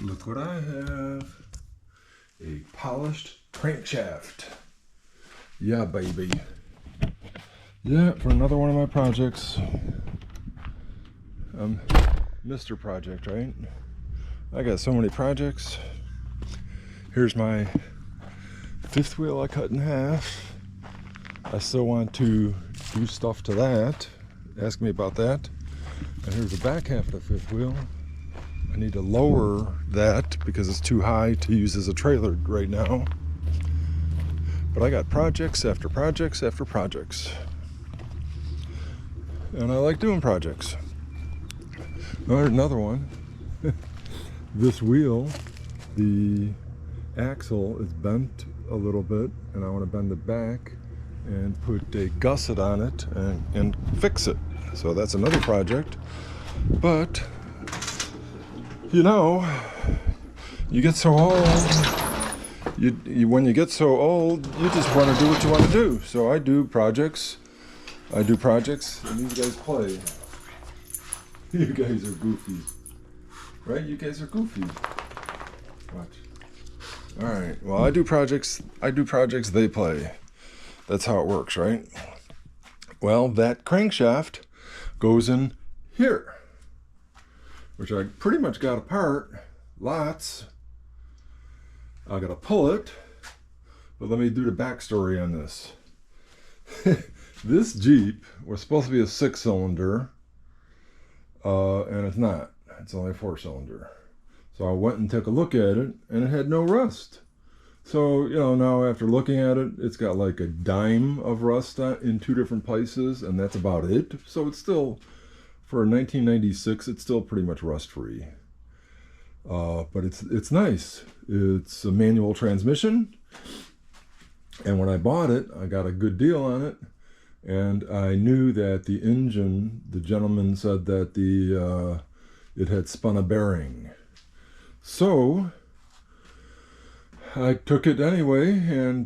Look what I have. A polished crankshaft. Yeah, baby. Yeah, for another one of my projects. Mr. Project, right? I got so many projects. Here's my fifth wheel I cut in half. I still want to do stuff to that. Ask me about that. And here's the back half of the fifth wheel. I need to lower that because it's too high to use as a trailer right now. But I got projects after projects after projects. And I like doing projects. Oh, here's another one. This wheel, the axle is bent a little bit, and I want to bend it back and put a gusset on it and fix it. So that's another project. But you know, you get so old, when you get so old, you just want to do what you want to do. So I do projects, and these guys play. You guys are goofy, right? You guys are goofy. Watch. All right, well, I do projects, they play. That's how it works, right? Well, that crankshaft goes in here, which I pretty much got apart, lots. I gotta pull it, but let me do the backstory on this. This Jeep was supposed to be a 6-cylinder, and it's not. It's only a 4-cylinder. So I went and took a look at it, and it had no rust. So, you know, now after looking at it, it's got like a dime of rust in 2 different places, and that's about it. So it's still, for 1996, it's still pretty much rust-free. But it's nice. It's a manual transmission, and when I bought it, I got a good deal on it, and I knew that the engine, the gentleman said that it had spun a bearing. So I took it anyway and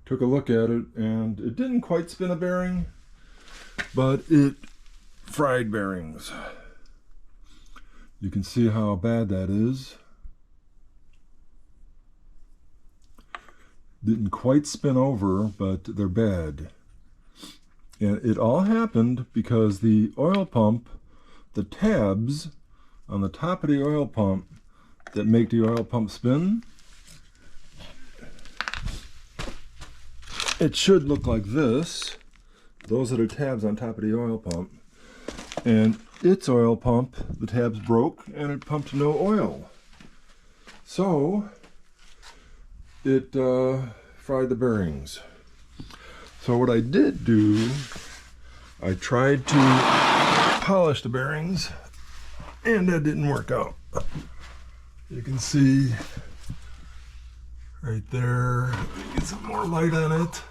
took a look at it, and it didn't quite spin a bearing, but it fried bearings. You can see how bad that is. Didn't quite spin over, but they're bad. And it all happened because the oil pump, the tabs on the top of the oil pump that make the oil pump spin, it should look like this. Those are the tabs on top of the oil pump. And its oil pump, the tabs broke and it pumped no oil. So it fried the bearings. So what I did do, I tried to polish the bearings, and that didn't work out. You can see right there, let me get some more light on it.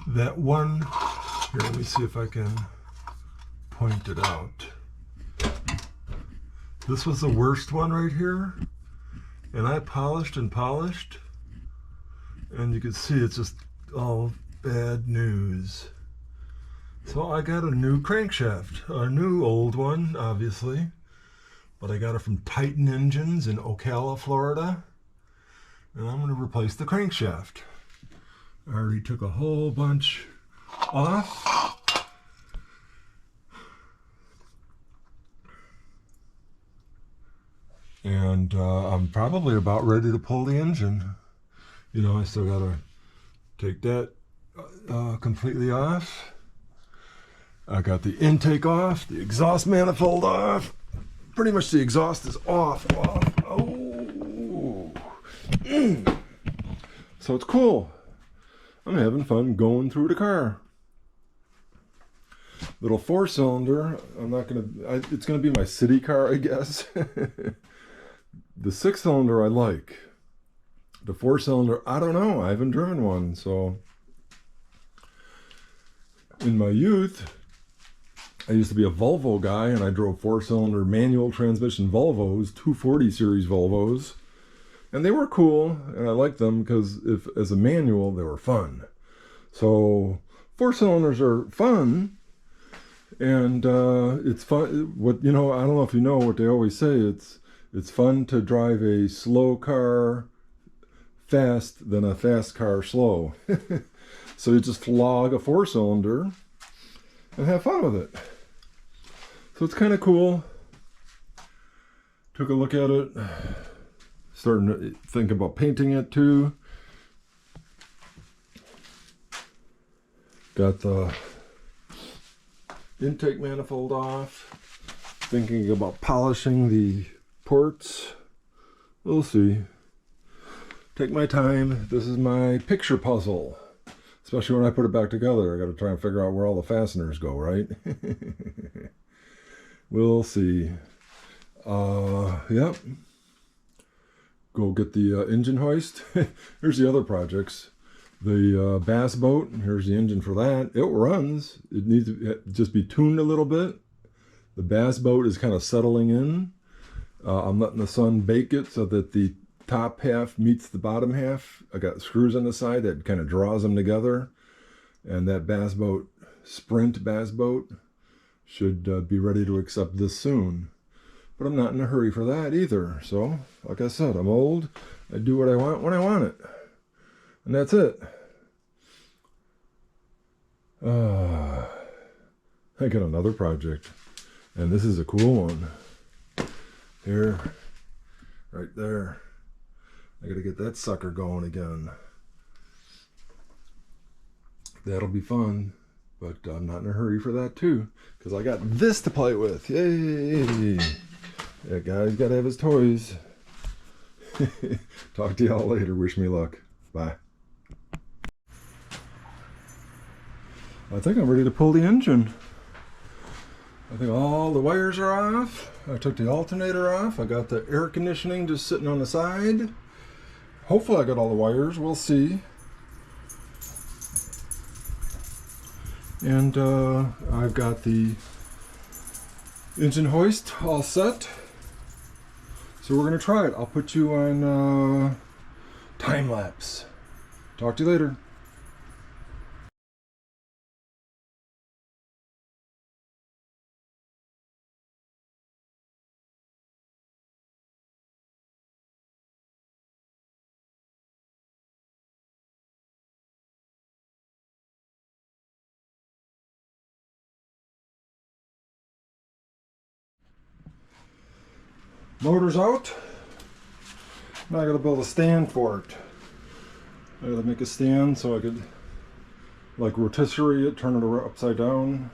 That one, here, let me see if I can point it out. This was the worst one right here, and I polished and polished, and you can see it's just all bad news. So I got a new crankshaft, a new old one, obviously, but I got it from Titan Engines in Ocala, Florida, and I'm going to replace the crankshaft. I already took a whole bunch off. And I'm probably about ready to pull the engine. You know, I still got to take that completely off. I got the intake off, the exhaust manifold off. Pretty much the exhaust is off. Oh. So it's cool. I'm having fun going through the car. Little 4-cylinder, it's gonna be my city car, I guess. The 6-cylinder I like. The 4-cylinder, I don't know, I haven't driven one. So in my youth, I used to be a Volvo guy, and I drove 4-cylinder manual transmission Volvos, 240 series Volvos, and they were cool, and I liked them because as a manual, they were fun. So 4-cylinders are fun, And it's fun. What I don't know if you know what they always say. It's fun to drive a slow car fast than a fast car slow. So you just flog a 4-cylinder and have fun with it. So it's kind of cool. Took a look at it. Starting to think about painting it too. Got the intake manifold off. Thinking about polishing the ports. We'll see. Take my time. This is my picture puzzle. Especially when I put it back together. I got to try and figure out where all the fasteners go, right? We'll see. Yep. Go get the engine hoist. Here's the other projects. The bass boat. Here's the engine for that. It runs. It needs to just be tuned a little bit. The bass boat is kind of settling in. I'm letting the sun bake it so that the top half meets the bottom half. I got screws on the side that kind of draws them together. And that bass boat, Sprint bass boat, should be ready to accept this soon. But I'm not in a hurry for that either. So, like I said, I'm old. I do what I want when I want it. And that's it. I got another project. And this is a cool one. Here. Right there. I gotta get that sucker going again. That'll be fun. But I'm not in a hurry for that too. Because I got this to play with. Yay! That guy's gotta have his toys. Talk to y'all later. Wish me luck. Bye. I think I'm ready to pull the engine. I think all the wires are off. I took the alternator off. I got the air conditioning just sitting on the side. Hopefully I got all the wires. We'll see. And I've got the engine hoist all set. So we're going to try it. I'll put you on time lapse. Talk to you later. Motor's out. Now I gotta build a stand for it. I gotta make a stand so I could like rotisserie it, turn it upside down,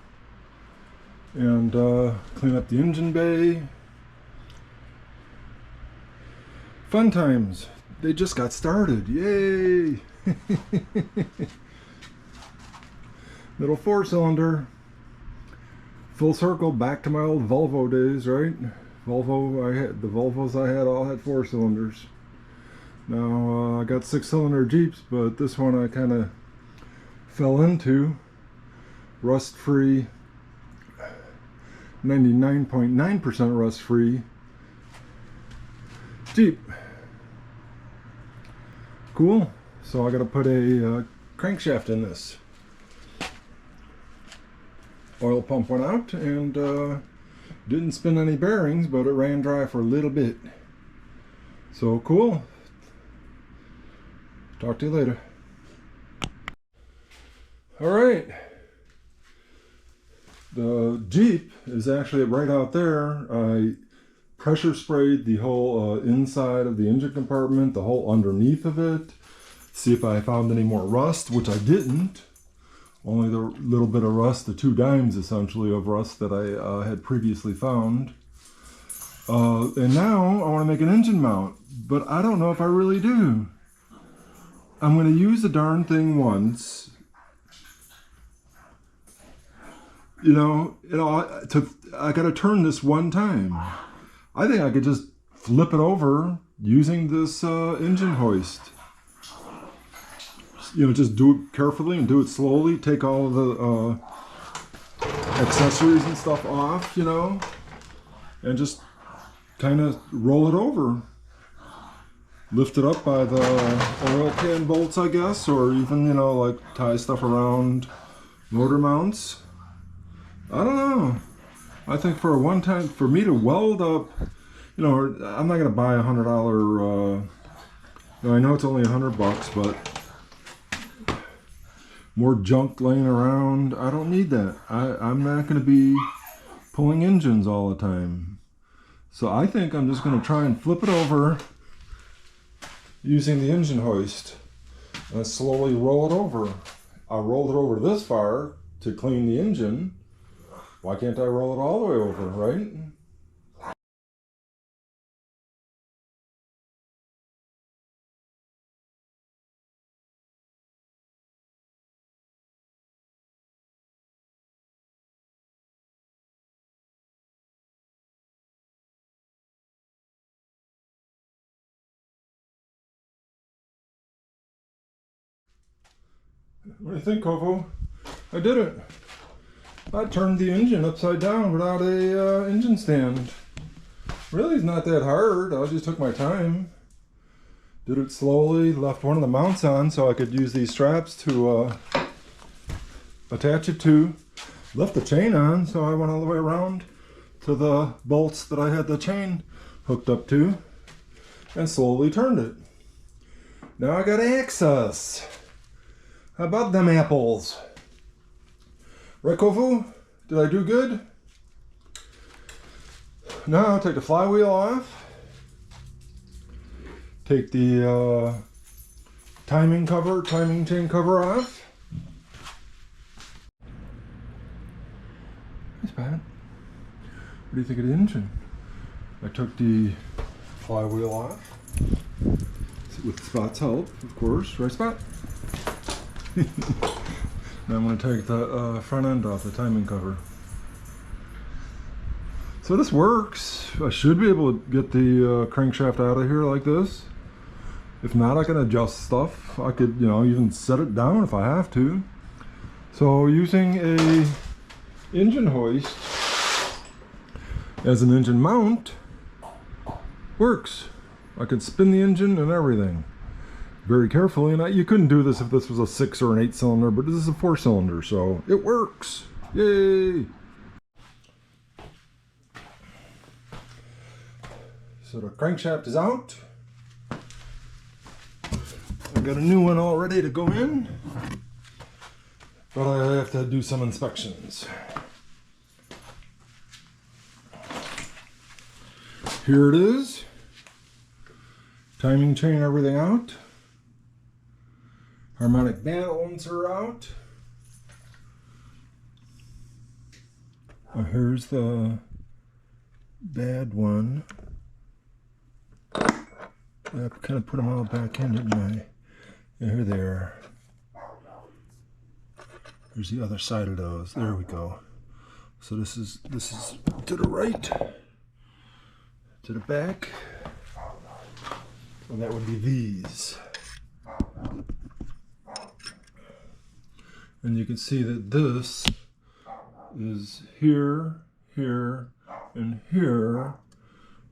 and clean up the engine bay. Fun times. They just got started. Yay! Little 4-cylinder. Full circle back to my old Volvo days, right? The Volvos I had all had 4 cylinders. Now I got 6-cylinder Jeeps, but this one I kind of fell into. Rust-free, 99.9% rust-free Jeep. Cool. So I got to put a crankshaft in this. Oil pump went out and didn't spin any bearings, but it ran dry for a little bit. So cool. Talk to you later. All right. The Jeep is actually right out there. I pressure sprayed the whole inside of the engine compartment, the whole underneath of it. See if I found any more rust, which I didn't. Only the little bit of rust, the 2 dimes essentially of rust that I had previously found. And now I want to make an engine mount, but I don't know if I really do. I'm going to use the darn thing once. I got to turn this one time. I think I could just flip it over using this engine hoist. Just do it carefully and do it slowly. Take all the accessories and stuff off, and just kind of roll it over. Lift it up by the oil pan bolts, I guess, or even, like tie stuff around motor mounts. I don't know. I think for a one-time, for me to weld up, you know, I'm not gonna buy $100. I know it's only $100, but more junk laying around. I don't need that. I'm not gonna be pulling engines all the time. So I think I'm just gonna try and flip it over using the engine hoist and slowly roll it over. I rolled it over this far to clean the engine. Why can't I roll it all the way over, right? What do you think, Kovo? I did it. I turned the engine upside down without a engine stand. Really, it's not that hard. I just took my time. Did it slowly, left one of the mounts on so I could use these straps to attach it to. Left the chain on, so I went all the way around to the bolts that I had the chain hooked up to and slowly turned it. Now I got access. How about them apples? Right, Kovu? Did I do good? Now I'll take the flywheel off. Take the timing chain cover off. That's bad. What do you think of the engine? I took the flywheel off. With Spot's help, of course. Right, Spot? Now I'm going to take the front end off the timing cover. So this works. I should be able to get the crankshaft out of here like this. If not, I can adjust stuff. I could, you know, even set it down if I have to. So using a engine hoist as an engine mount works. I can spin the engine and everything very carefully, and you couldn't do this if this was a 6 or an 8 cylinder, but this is a 4 cylinder, so it works. Yay! So the crankshaft is out. I've got a new one all ready to go in, but I have to do some inspections. Here it is. Timing chain, everything out. Harmonic balancer out. Here's the bad one. I kind of put them all back in, didn't I? Yeah, here they are. Here's the other side of those. There we go. So this is to the right, to the back, and that would be these. And you can see that this is here, here, and here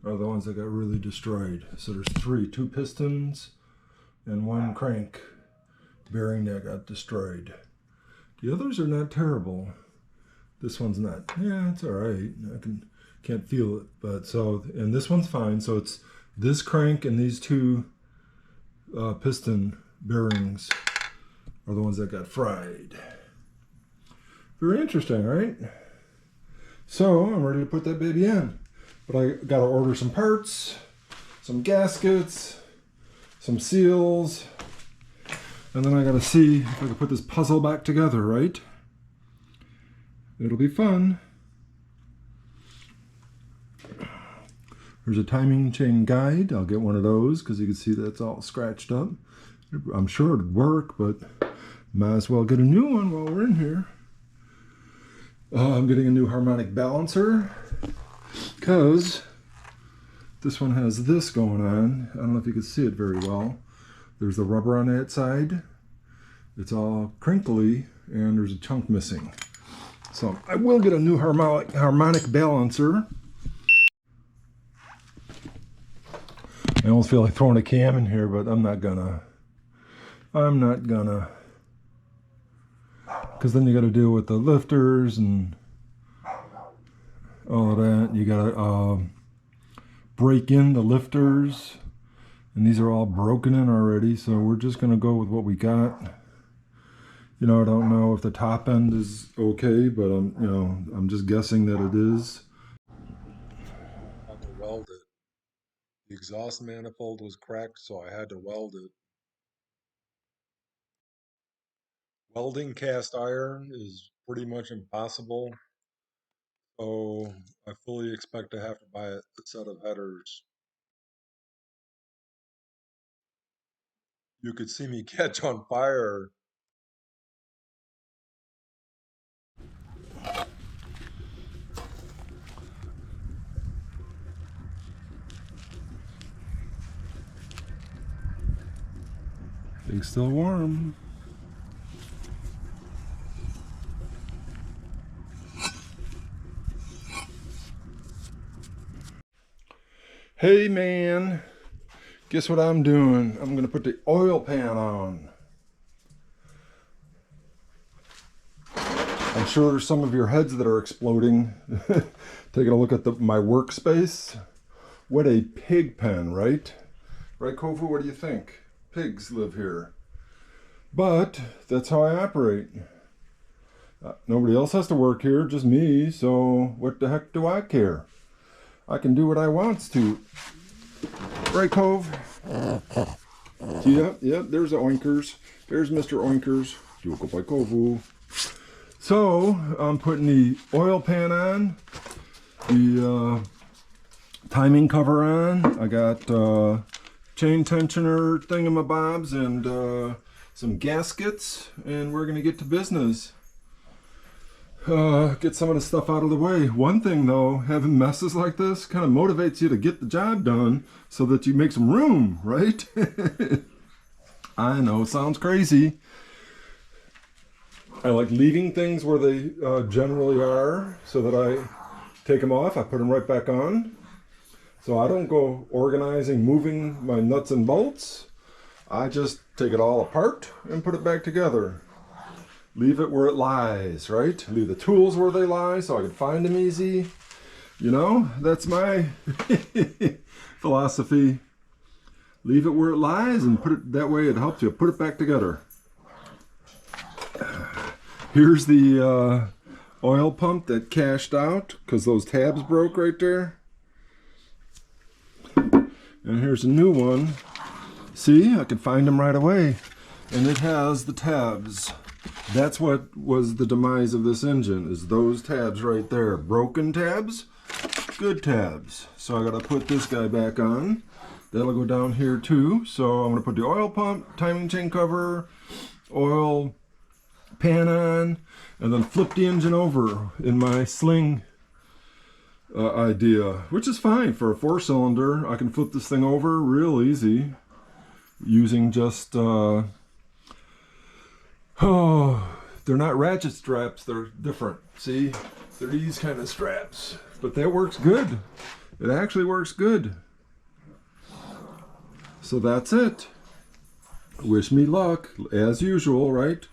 are the ones that got really destroyed. So there's 2 pistons and 1 crank bearing that got destroyed. The others are not terrible. This one's not. Yeah, it's all right. I can't feel it, but so, and this one's fine. So it's this crank and these 2 piston bearings are the ones that got fried. Very interesting, right? So I'm ready to put that baby in, but I got to order some parts, some gaskets, some seals, and then I got to see if I can put this puzzle back together, right? It'll be fun. There's a timing chain guide. I'll get one of those because you can see that's all scratched up. I'm sure it'd work, but might as well get a new one while we're in here. I'm getting a new harmonic balancer because this one has this going on. I don't know if you can see it very well. There's the rubber on that side. It's all crinkly and there's a chunk missing. So I will get a new harmonic balancer. I almost feel like throwing a cam in here, but I'm not gonna. Because then you got to deal with the lifters and all of that. You gotta break in the lifters, and these are all broken in already, so we're just gonna go with what we got. You know, I don't know if the top end is okay, but I'm just guessing that it is. I had to weld it. The exhaust manifold was cracked, so I had to weld it. Welding cast iron is pretty much impossible, so I fully expect to have to buy a set of headers. You could see me catch on fire. Things still warm. Hey man, guess what I'm doing? I'm gonna put the oil pan on. I'm sure there's some of your heads that are exploding. Taking a look at my workspace. What a pig pen, right? Right, Kofu, what do you think? Pigs live here. But that's how I operate. Nobody else has to work here, just me, so what the heck do I care? I can do what I wants to. Right, Cove? Yep, there's the oinkers. There's Mr. Oinkers. Duko by Kovu. So, I'm putting the oil pan on, the timing cover on. I got chain tensioner thingamabobs and some gaskets, and we're going to get to business. Get some of the stuff out of the way. One thing though, having messes like this kind of motivates you to get the job done so that you make some room, right? I know, sounds crazy. I like leaving things where they generally are so that I take them off, I put them right back on. So I don't go organizing, moving my nuts and bolts. I just take it all apart and put it back together. Leave it where it lies, right? Leave the tools where they lie so I can find them easy. You know, that's my philosophy. Leave it where it lies and put it that way. It helps you put it back together. Here's the oil pump that cashed out because those tabs broke right there. And here's a new one. See, I can find them right away. And it has the tabs. That's what was the demise of this engine, is those tabs right there. Broken tabs, good tabs. So I gotta put this guy back on. That'll go down here too. So I'm gonna put the oil pump, timing chain cover, oil pan on, and then flip the engine over in my sling idea, which is fine for a 4-cylinder. I can flip this thing over real easy using just they're not ratchet straps, they're different. See, they're these kind of straps, but that works good. It actually works good. So that's it. Wish me luck as usual, right?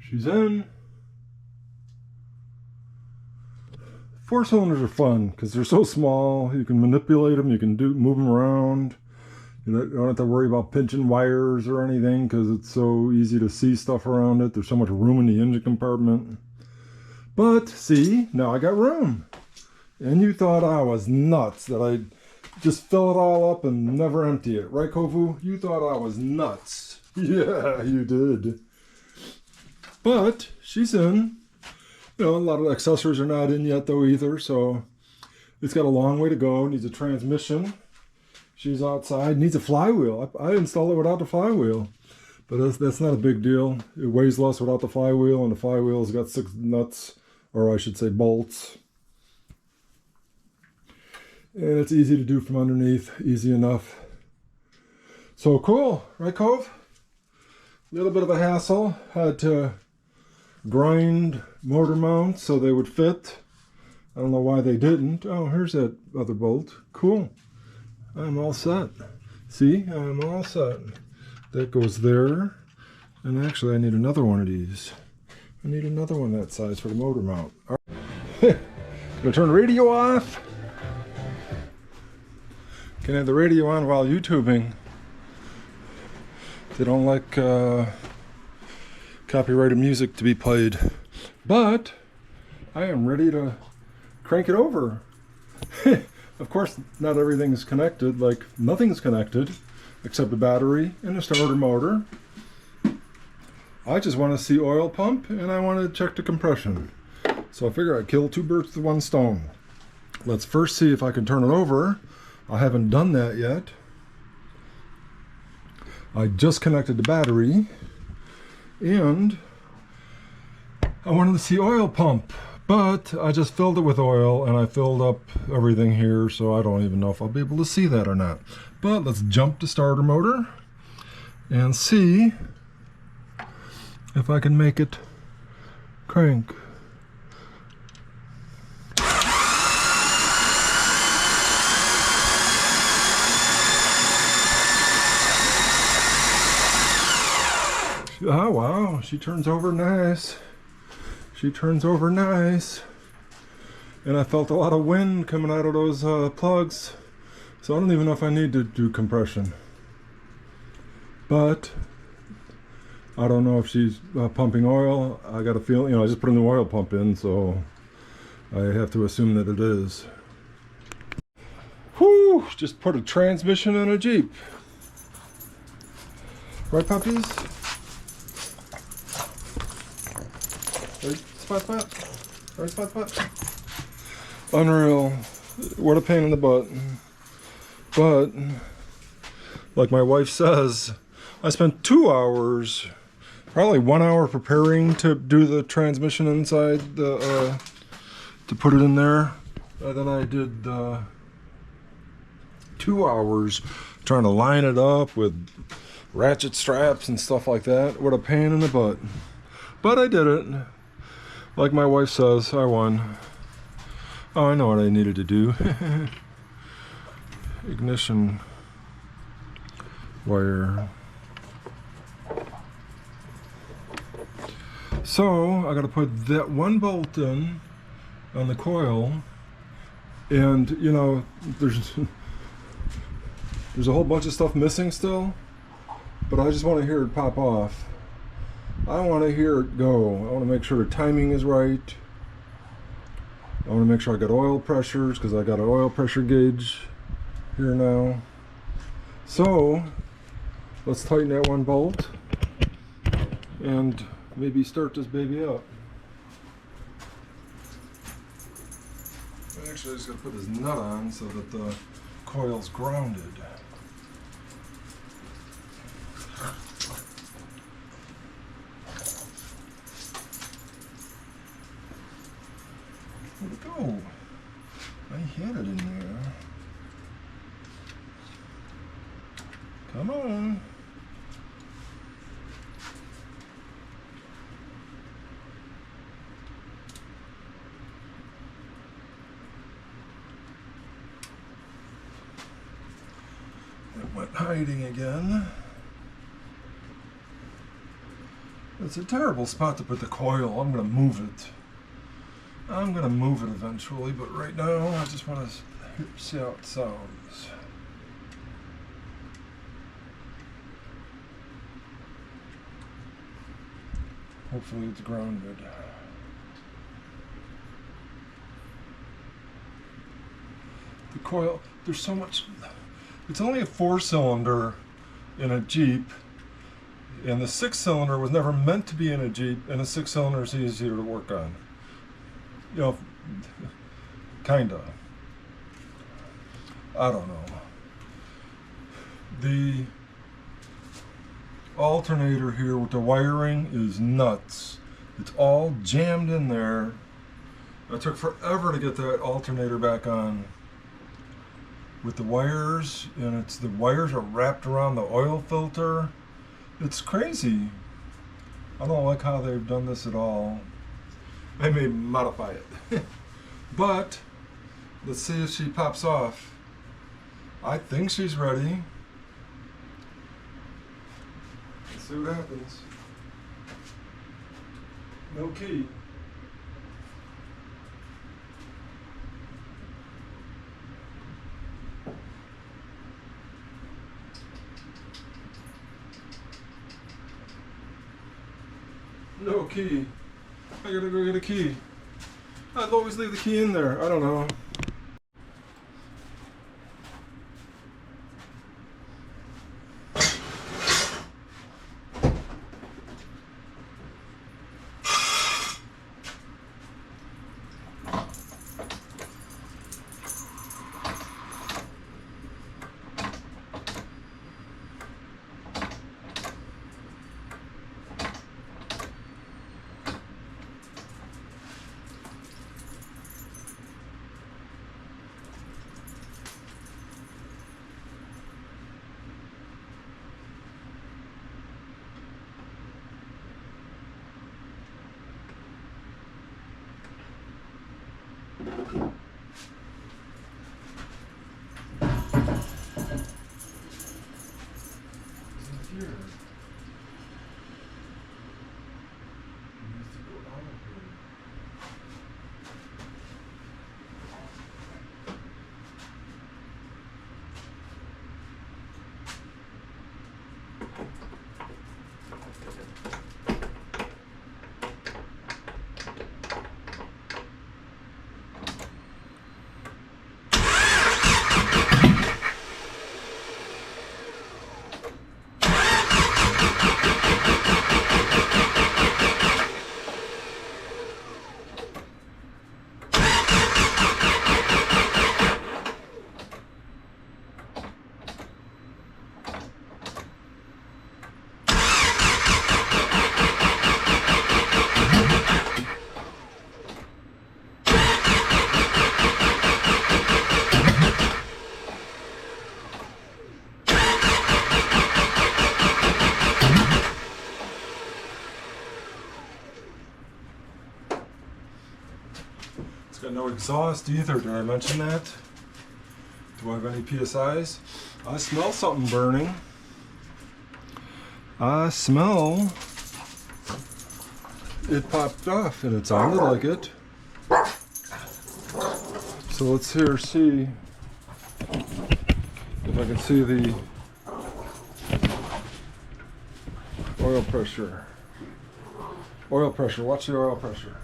She's in. 4-cylinders are fun because they're so small. You can manipulate them, you can move them around. You don't have to worry about pinching wires or anything because it's so easy to see stuff around it. There's so much room in the engine compartment. But see, now I got room. And you thought I was nuts that I'd just fill it all up and never empty it. Right, Kofu? You thought I was nuts. Yeah, you did. But she's in. You know, a lot of accessories are not in yet though either, so it's got a long way to go. Needs a transmission. She's outside. Needs a flywheel. I installed it without the flywheel, but that's not a big deal. It weighs less without the flywheel, and the flywheel's got 6 nuts, or I should say bolts. And it's easy to do from underneath. Easy enough. So cool, right, Cove? A little bit of a hassle. Had to grind motor mounts so they would fit. I don't know why they didn't. Oh, here's that other bolt. Cool. I'm all set. See, I'm all set. That goes there. And actually, I need another one of these. I need another one that size for the motor mount. All right. Gonna turn the radio off. Can have the radio on while YouTubing. They don't like copyrighted music to be played. But I am ready to crank it over. Of course, not everything is connected, like nothing's connected except a battery and a starter motor. I just want to see oil pump and I want to check the compression. So I figure I'd kill 2 birds with 1 stone. Let's first see if I can turn it over. I haven't done that yet. I just connected the battery and I wanted to see oil pump. But I just filled it with oil and I filled up everything here, so I don't even know if I'll be able to see that or not. But let's jump to starter motor and see if I can make it crank. Oh wow, she turns over nice. She turns over nice. And I felt a lot of wind coming out of those plugs. So I don't even know if I need to do compression. But I don't know if she's pumping oil. I got a feeling, you know, I just put a new oil pump in, so I have to assume that it is. Whew, just put a transmission in a Jeep. Right, puppies? Right, spot. Right, spot. Unreal. What a pain in the butt. But, like my wife says, I spent 2 hours, probably 1 hour preparing to do the transmission inside the, to put it in there. And then I did 2 hours trying to line it up with ratchet straps and stuff like that. What a pain in the butt. But I did it. Like my wife says, I won. Oh, I know what I needed to do. Ignition wire. So I got to put that 1 bolt in on the coil, and you know there's a whole bunch of stuff missing still, but I just want to hear it pop off. I want to hear it go. I want to make sure the timing is right. I want to make sure I got oil pressures because I got an oil pressure gauge here now. So let's tighten that 1 bolt and maybe start this baby up. Actually, I just got to put this nut on so that the coil's grounded. Where'd it go? I had it in there. Come on. It went hiding again. It's a terrible spot to put the coil. I'm going to move it. I'm going to move it eventually, but right now I just want to see how it sounds. Hopefully it's grounded. The coil, there's so much. It's only a 4-cylinder in a Jeep, and the 6-cylinder was never meant to be in a Jeep, and the 6-cylinder is easier to work on. You know, kinda. I don't know. The alternator here with the wiring is nuts. It's all jammed in there. It took forever to get that alternator back on with the wires, and the wires are wrapped around the oil filter. It's crazy. I don't like how they've done this at all. I may modify it. But let's see if she pops off. I think she's ready. Let's see what happens. No key. No key. I gotta go get a key. I'd always leave the key in there. I don't know. It's got no exhaust either. Did I mention that? Do I have any PSIs? I smell something burning. I smell it popped off, and it sounded like it. So let's see if I can see the oil pressure. Oil pressure. Watch the oil pressure.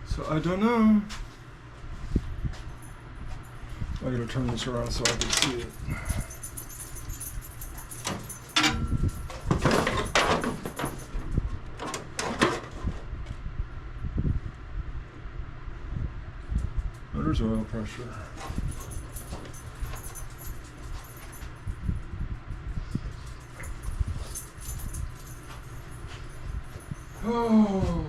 So I don't know. I gotta turn this around so I can see it. there's oil pressure. Oh.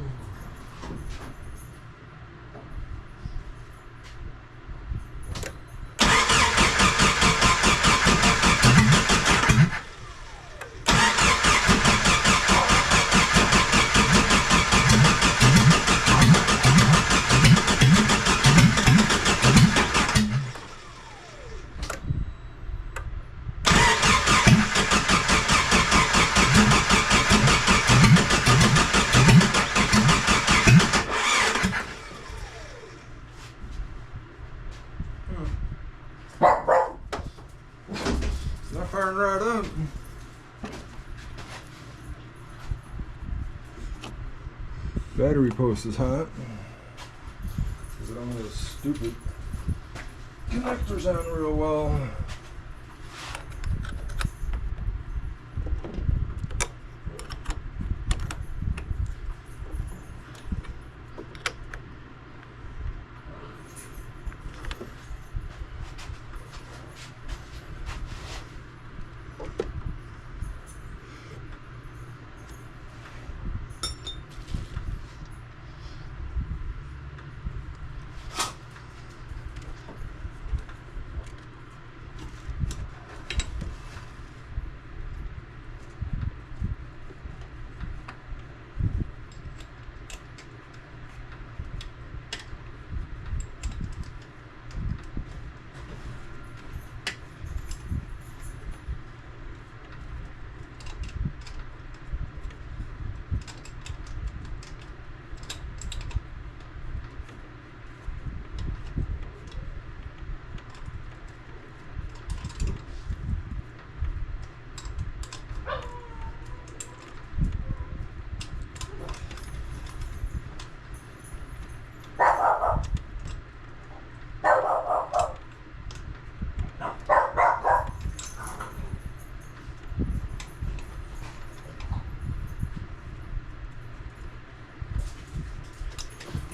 Not firing right up. Battery post is hot because it only has stupid connectors on real well.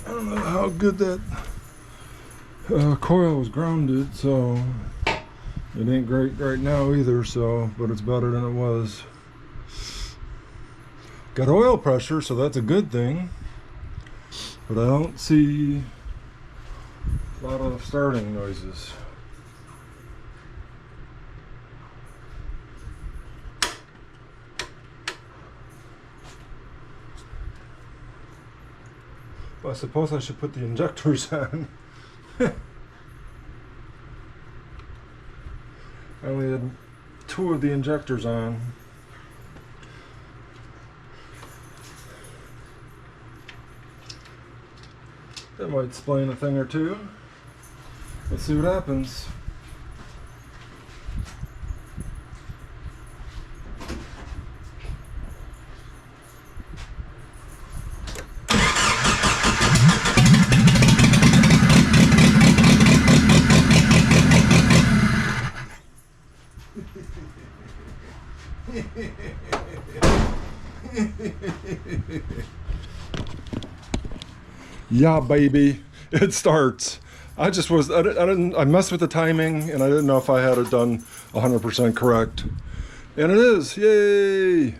I don't know how good that coil was grounded, so it ain't great right now either, so, but it's better than it was. Got oil pressure, so that's a good thing, but I don't see a lot of starting noises. Well, I suppose I should put the injectors on. I only had 2 of the injectors on. That might explain a thing or two. Let's see what happens. Yeah, baby, it starts. I messed with the timing and I didn't know if I had it done 100% correct. And it is, yay!